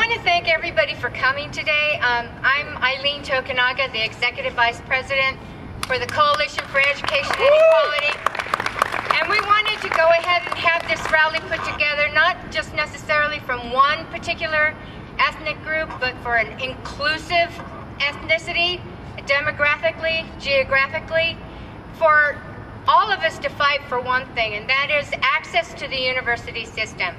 want to thank everybody for coming today. I'm Eileen Tokunaga, the Executive Vice President for the Coalition for Education and Equality. And we wanted to go ahead and have this rally put together, not just necessarily from one particular ethnic group, but for an inclusive ethnicity, demographically, geographically, for all of us to fight for one thing, and that is access to the university system.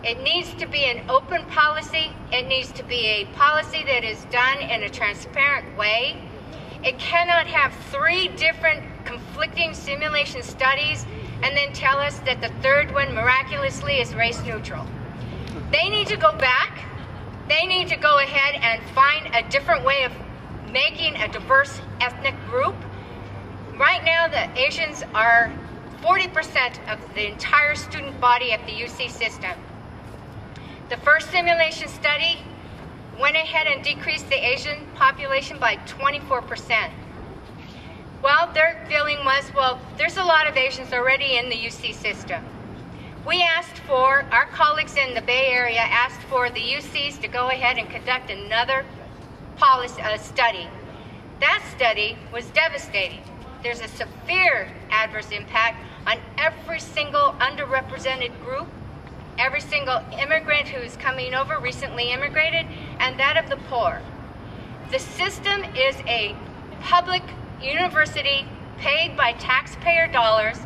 It needs to be an open policy. It needs to be a policy that is done in a transparent way. It cannot have 3 different conflicting simulation studies and then tell us that the third one miraculously is race neutral. They need to go back. They need to go ahead and find a different way of making a diverse ethnic group. Right now, the Asians are 40% of the entire student body at the UC system. The first simulation study went ahead and decreased the Asian population by 24%. Well, their feeling was, well, there's a lot of Asians already in the UC system. We asked for, our colleagues in the Bay Area asked for the UCs to go ahead and conduct another study. That study was devastating. There's a severe adverse impact on every single underrepresented group, every single immigrant who's coming over, recently immigrated, and that of the poor. The system is a public university paid by taxpayer dollars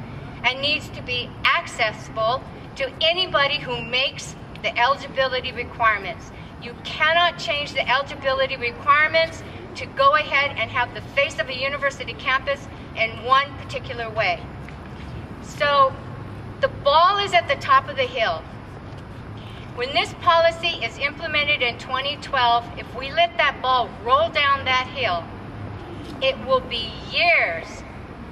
and needs to be accessible to anybody who makes the eligibility requirements. You cannot change the eligibility requirements to go ahead and have the face of a university campus in one particular way. So the ball is at the top of the hill. When this policy is implemented in 2012, if we let that ball roll down that hill, it will be years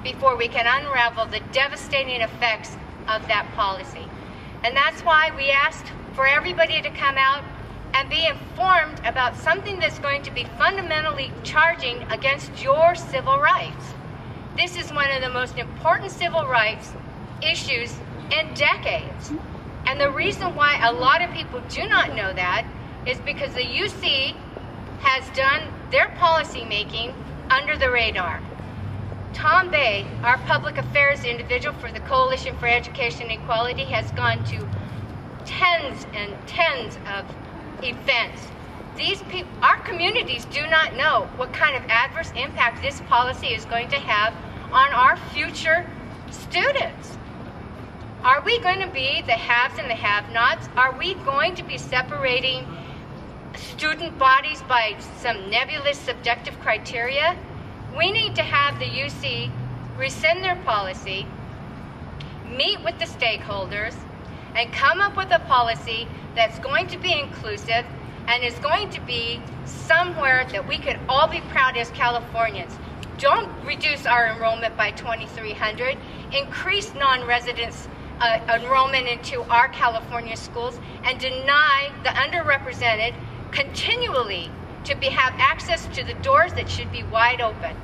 before we can unravel the devastating effects of that policy. And that's why we asked for everybody to come out and be informed about something that's going to be fundamentally charging against your civil rights. This is one of the most important civil rights issues in decades. And the reason why a lot of people do not know that is because the UC has done their policy making under the radar. Tom Bay, our public affairs individual for the Coalition for Education and Equality, has gone to tens and tens of events. These people, our communities do not know what kind of adverse impact this policy is going to have on our future students. Are we going to be the haves and the have-nots? Are we going to be separating student bodies by some nebulous subjective criteria? We need to have the UC rescind their policy, meet with the stakeholders, and come up with a policy that's going to be inclusive and is going to be somewhere that we could all be proud as Californians. Don't reduce our enrollment by 2,300. Increase non-residents enrollment into our California schools and deny the underrepresented continually to have access to the doors that should be wide open.